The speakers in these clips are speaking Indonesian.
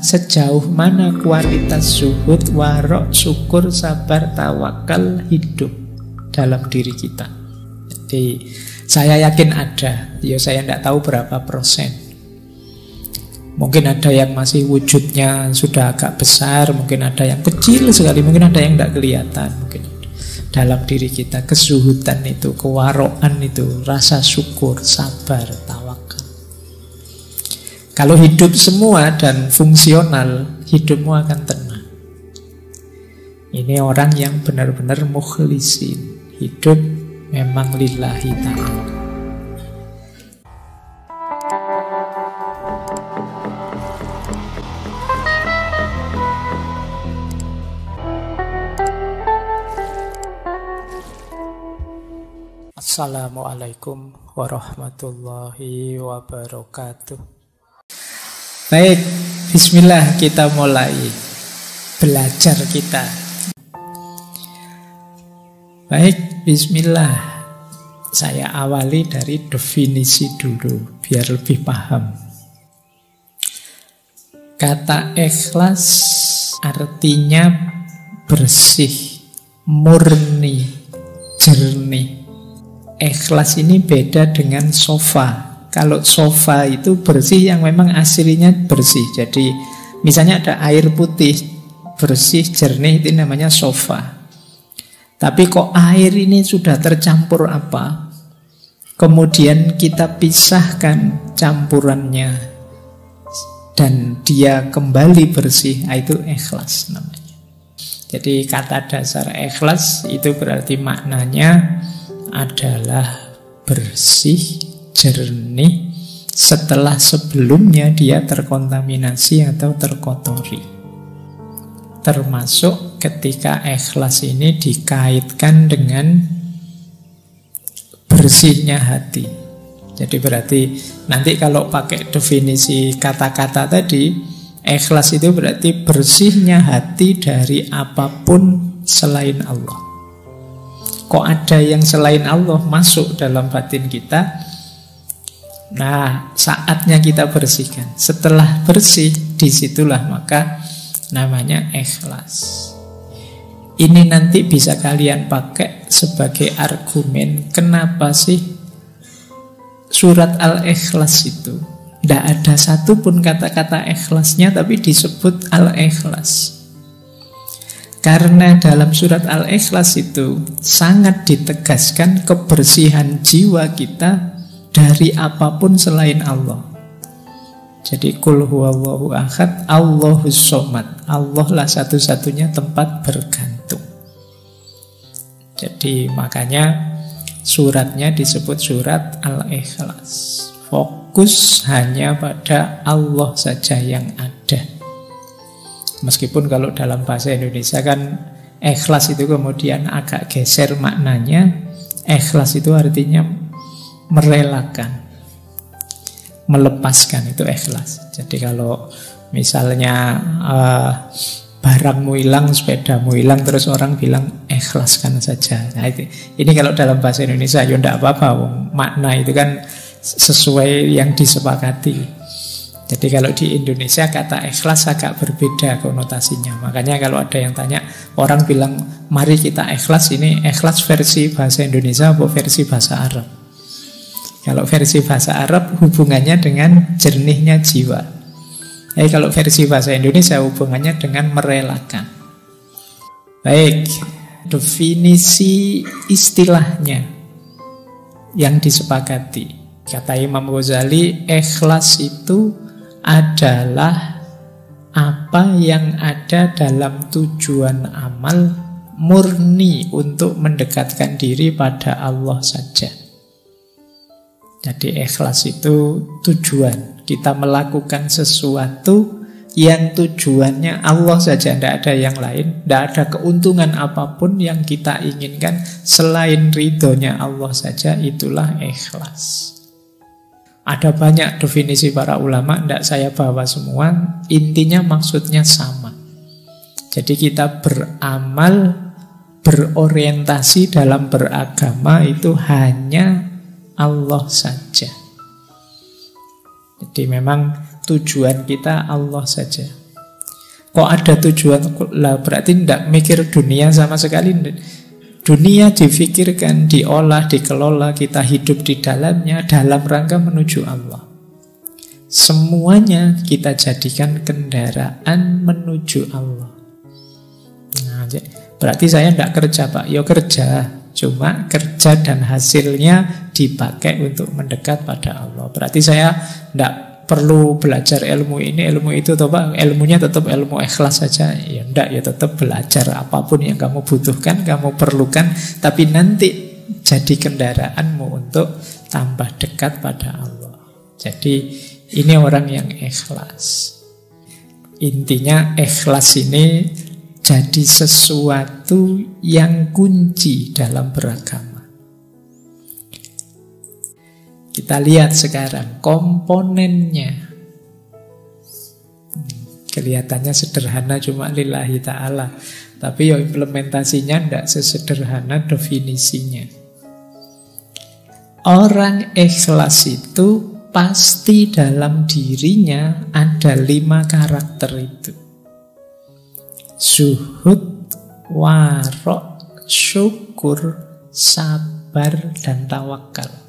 Sejauh mana kualitas zuhud, warok, syukur, sabar, tawakal hidup dalam diri kita. Jadi saya yakin ada, ya saya tidak tahu berapa persen. Mungkin ada yang masih wujudnya sudah agak besar, mungkin ada yang kecil sekali, mungkin ada yang tidak kelihatan. Mungkin dalam diri kita kezuhudan itu, kewarokan itu, rasa syukur, sabar, tawakal. Kalau hidup semua dan fungsional, hidupmu akan tenang. Ini orang yang benar-benar mukhlisin. Hidup memang lillahi ta'ala. Assalamualaikum warahmatullahi wabarakatuh. Baik, bismillah, kita mulai belajar kita. Baik, bismillah. Saya awali dari definisi dulu, biar lebih paham. Kata ikhlas artinya bersih, murni, jernih. Ikhlas ini beda dengan sofa. Kalau sofa itu bersih yang memang aslinya bersih. Jadi misalnya ada air putih bersih, jernih, itu namanya sofa. Tapi kok air ini sudah tercampur apa? Kemudian kita pisahkan campurannya dan dia kembali bersih, itu ikhlas namanya. Jadi kata dasar ikhlas itu berarti maknanya adalah bersih, jernih setelah sebelumnya dia terkontaminasi atau terkotori. Termasuk ketika ikhlas ini dikaitkan dengan bersihnya hati. Jadi berarti nanti kalau pakai definisi kata-kata tadi, ikhlas itu berarti bersihnya hati dari apapun selain Allah. Kok ada yang selain Allah masuk dalam batin kita? Nah, saatnya kita bersihkan. Setelah bersih, disitulah maka namanya ikhlas. Ini nanti bisa kalian pakai sebagai argumen kenapa sih surat Al-Ikhlas itu tidak ada satupun kata-kata ikhlasnya, tapi disebut Al-Ikhlas. Karena dalam surat Al-Ikhlas itu sangat ditegaskan kebersihan jiwa kita dari apapun selain Allah. Jadi Qul huwallahu ahad, Allahus somad. Allah lah satu-satunya tempat bergantung. Jadi makanya suratnya disebut surat Al-Ikhlas. Fokus hanya pada Allah saja yang ada. Meskipun kalau dalam bahasa Indonesia kan ikhlas itu kemudian agak geser maknanya. Ikhlas itu artinya merelakan, melepaskan, itu ikhlas. Jadi kalau misalnya barangmu hilang, sepedamu hilang, terus orang bilang ikhlaskan saja. Nah, ini kalau dalam bahasa Indonesia ya tidak apa-apa, makna itu kan sesuai yang disepakati. Jadi kalau di Indonesia kata ikhlas agak berbeda konotasinya. Makanya kalau ada yang tanya, orang bilang mari kita ikhlas, ini ikhlas versi bahasa Indonesia atau versi bahasa Arab? Kalau versi bahasa Arab hubungannya dengan jernihnya jiwa. Kalau versi bahasa Indonesia hubungannya dengan merelakan. Baik, definisi istilahnya yang disepakati. Kata Imam Ghazali, ikhlas itu adalah apa yang ada dalam tujuan amal murni untuk mendekatkan diri pada Allah saja. Jadi ikhlas itu tujuan. Kita melakukan sesuatu yang tujuannya Allah saja, tidak ada yang lain. Tidak ada keuntungan apapun yang kita inginkan selain ridhonya Allah saja, itulah ikhlas. Ada banyak definisi para ulama, tidak saya bawa semua. Intinya maksudnya sama. Jadi kita beramal, berorientasi dalam beragama itu hanya Allah saja. Jadi memang tujuan kita Allah saja. Kok ada tujuan? Lah berarti tidak mikir dunia sama sekali. Dunia difikirkan, diolah, dikelola, kita hidup di dalamnya dalam rangka menuju Allah. Semuanya kita jadikan kendaraan menuju Allah. Nah, berarti saya tidak kerja, Pak. Ya kerja, cuma kerja dan hasilnya dipakai untuk mendekat pada Allah. Berarti saya tidak perlu belajar ilmu ini, ilmu itu, atau Pak, ilmunya tetap ilmu ikhlas saja. Ya enggak, ya tetap belajar apapun yang kamu butuhkan, kamu perlukan, tapi nanti jadi kendaraanmu untuk tambah dekat pada Allah. Jadi ini orang yang ikhlas. Intinya ikhlas ini jadi sesuatu yang kunci dalam beragama. Kita lihat sekarang komponennya. Kelihatannya sederhana, cuma lillahi ta'ala. Tapi ya implementasinya tidak sesederhana definisinya. Orang ikhlas itu pasti dalam dirinya ada 5 karakter itu. Zuhud, warok, syukur, sabar, dan tawakal.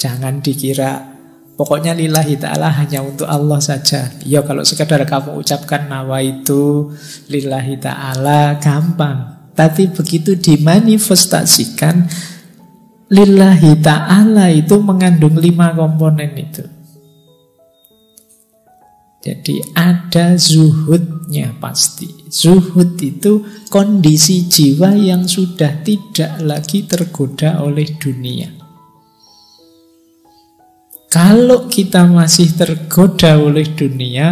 Jangan dikira pokoknya lillahi ta'ala hanya untuk Allah saja. Ya kalau sekadar kamu ucapkan nawaitu lillahi ta'ala gampang. Tapi begitu dimanifestasikan, lillahi ta'ala itu mengandung 5 komponen itu. Jadi ada zuhudnya pasti. Zuhud itu kondisi jiwa yang sudah tidak lagi tergoda oleh dunia. Kalau kita masih tergoda oleh dunia,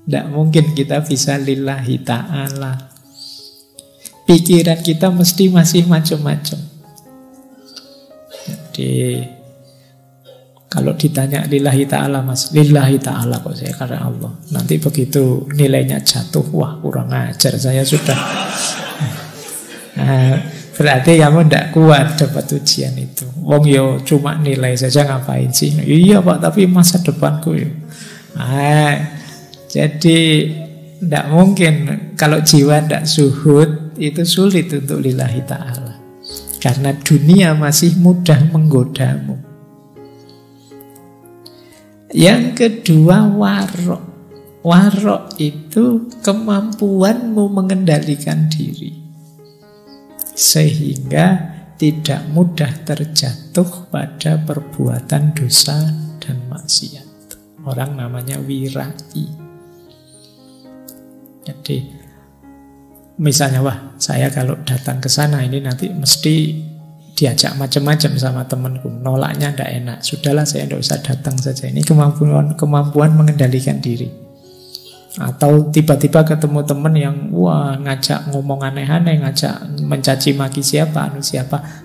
tidak mungkin kita bisa lillahi ta'ala. Pikiran kita mesti masih macam-macam. Jadi kalau ditanya lillahi ta'ala, Mas, lillahi ta'ala kok saya karena Allah. Nanti begitu nilainya jatuh, wah kurang ajar, saya sudah. Nah, berarti kamu tidak kuat dapat ujian itu. Wong yo cuma nilai saja ngapain sih? Iya Pak, tapi masa depanku yo. Nah, jadi tidak mungkin kalau jiwa tidak zuhud itu sulit untuk lillahi ta'ala. Karena dunia masih mudah menggodamu. Yang kedua warok. Warok itu kemampuanmu mengendalikan diri. Sehingga tidak mudah terjatuh pada perbuatan dosa dan maksiat. Orang namanya wirai. Jadi misalnya, wah saya kalau datang ke sana ini nanti mesti diajak macam-macam sama temanku, nolaknya tidak enak. Sudahlah saya tidak usah datang saja. Ini kemampuan mengendalikan diri. Atau tiba-tiba ketemu teman yang wah ngajak ngomong aneh-aneh, ngajak mencaci maki siapa,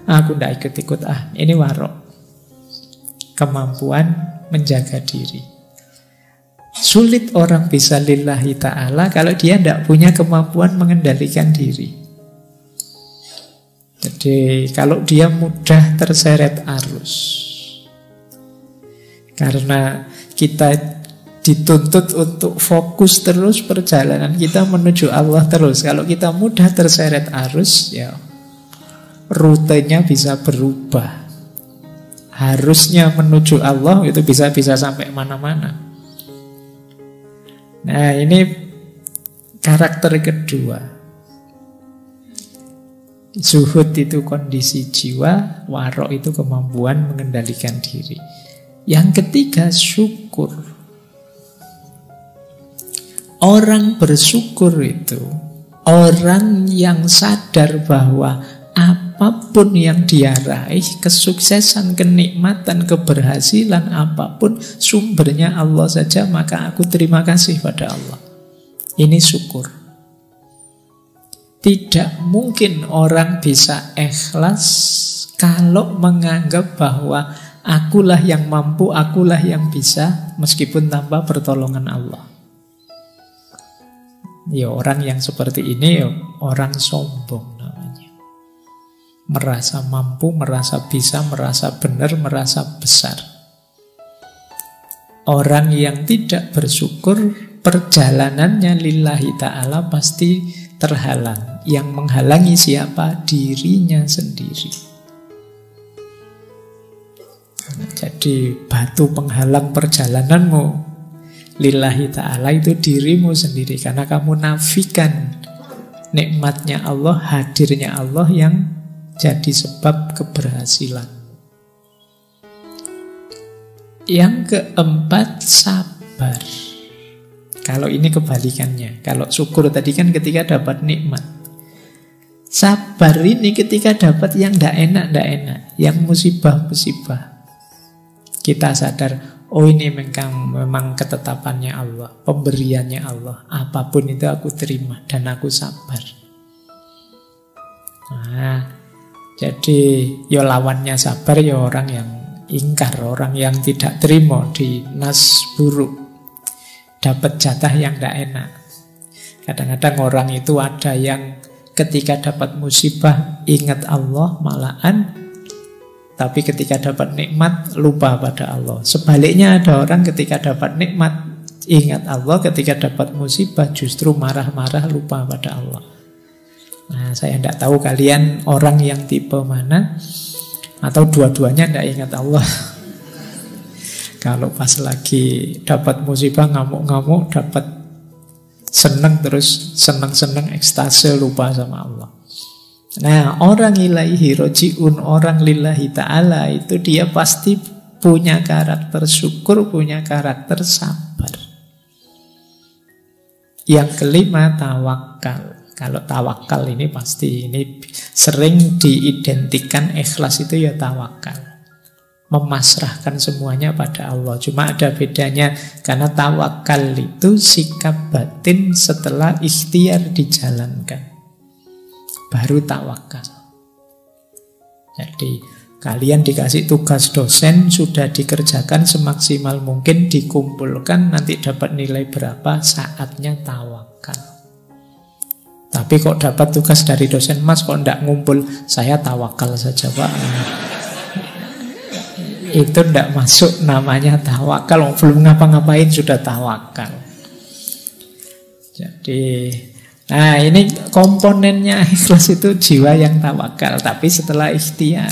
aku tidak ikut-ikut. Ini warok. Kemampuan menjaga diri. Sulit orang bisa lillahi ta'ala kalau dia tidak punya kemampuan mengendalikan diri. Jadi kalau dia mudah terseret arus. Karena kita dituntut untuk fokus terus perjalanan kita menuju Allah terus. Kalau kita mudah terseret arus, ya rutenya bisa berubah. Harusnya menuju Allah itu bisa sampai mana-mana. Nah, ini karakter kedua. Zuhud itu kondisi jiwa, warok itu kemampuan mengendalikan diri. Yang ketiga syukur. Orang bersyukur itu orang yang sadar bahwa apapun yang dia raih, kesuksesan, kenikmatan, keberhasilan apapun, sumbernya Allah saja, maka aku terima kasih pada Allah. Ini syukur. Tidak mungkin orang bisa ikhlas kalau menganggap bahwa akulah yang mampu, akulah yang bisa, meskipun tanpa pertolongan Allah. Ya orang yang seperti ini ya orang sombong namanya. Merasa mampu, merasa bisa, merasa benar, merasa besar. Orang yang tidak bersyukur perjalanannya lillahi ta'ala pasti terhalang. Yang menghalangi siapa? Dirinya sendiri. Jadi batu penghalang perjalananmu lillahi ta'ala itu dirimu sendiri. Karena kamu nafikan nikmatnya Allah, hadirnya Allah yang jadi sebab keberhasilan. Yang keempat, sabar. Kalau ini kebalikannya. Kalau syukur tadi kan ketika dapat nikmat. Sabar ini ketika dapat yang tidak enak, yang musibah-musibah. Kita sadar, oh ini memang ketetapannya Allah, pemberiannya Allah. Apapun itu aku terima dan aku sabar. Nah, jadi ya lawannya sabar ya orang yang ingkar, orang yang tidak terima di nas buruk. Dapat jatah yang tidak enak. Kadang-kadang orang itu ada yang ketika dapat musibah ingat Allah malahan, tapi ketika dapat nikmat lupa pada Allah. Sebaliknya ada orang ketika dapat nikmat ingat Allah, ketika dapat musibah justru marah-marah lupa pada Allah. Nah, saya tidak tahu kalian orang yang tipe mana, atau dua-duanya tidak ingat Allah. Kalau pas lagi dapat musibah ngamuk-ngamuk, dapat senang terus senang-senang ekstase lupa sama Allah. Nah, orang ilaihi roji'un, orang lillahi ta'ala itu dia pasti punya karakter syukur, punya karakter sabar. Yang kelima, tawakal. Kalau tawakal ini pasti ini sering diidentikan ikhlas itu ya tawakal. Memasrahkan semuanya pada Allah. Cuma ada bedanya, karena tawakal itu sikap batin setelah ikhtiar dijalankan, baru tawakal. Jadi kalian dikasih tugas dosen, sudah dikerjakan semaksimal mungkin, dikumpulkan, nanti dapat nilai berapa, saatnya tawakal. Tapi kok dapat tugas dari dosen, Mas kok tidak ngumpul, saya tawakal saja Pak. Itu tidak masuk namanya tawakal. Belum ngapa-ngapain sudah tawakal. Jadi, nah ini komponennya ikhlas itu jiwa yang tawakal. Tapi setelah ikhtiar,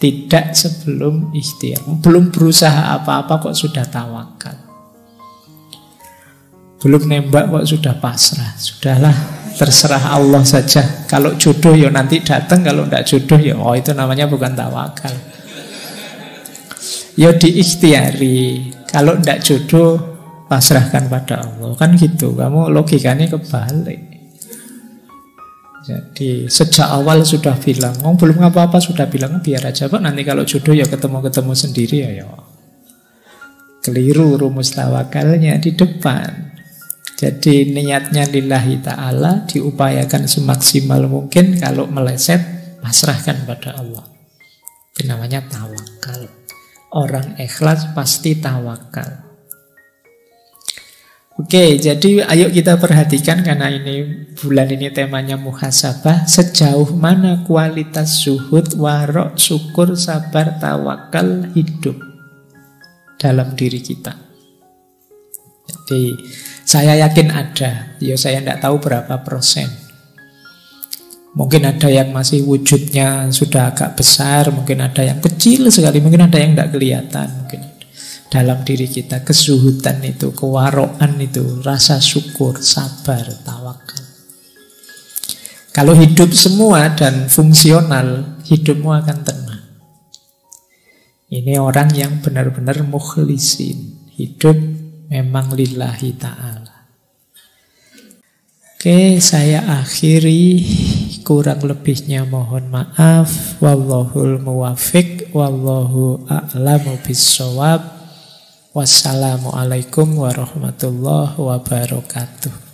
tidak sebelum ikhtiar. Belum berusaha apa-apa kok sudah tawakal. Belum nembak kok sudah pasrah. Sudahlah, terserah Allah saja. Kalau jodoh ya nanti datang, kalau tidak jodoh ya oh itu namanya bukan tawakal. Ya diikhtiari. Kalau tidak jodoh, pasrahkan pada Allah. Kan gitu, kamu logikanya kebalik. Jadi sejak awal sudah bilang, oh belum apa-apa sudah bilang, biar aja Pak, nanti kalau jodoh ya ketemu-ketemu sendiri ya. Keliru rumus tawakalnya di depan. Jadi niatnya lillahi ta'ala, diupayakan semaksimal mungkin. Kalau meleset, pasrahkan pada Allah. Itu namanya tawakal. Orang ikhlas pasti tawakal. Oke, jadi ayo kita perhatikan, karena ini bulan ini temanya muhasabah. Sejauh mana kualitas zuhud, warok, syukur, sabar, tawakal hidup dalam diri kita. Jadi saya yakin ada. Ya saya tidak tahu berapa persen. Mungkin ada yang masih wujudnya sudah agak besar, mungkin ada yang kecil sekali, mungkin ada yang tidak kelihatan. Mungkin dalam diri kita kezuhudan itu, kewaroan itu, rasa syukur, sabar, tawakal. Kalau hidup semua dan fungsional, hidupmu akan tenang. Ini orang yang benar-benar mukhlisin. Hidup memang lillahi ta'ala. Oke, saya akhiri. Kurang lebihnya mohon maaf. Wallahul muwafiq, wallahu a'lamu bissawab. Wassalamualaikum warahmatullahi wabarakatuh.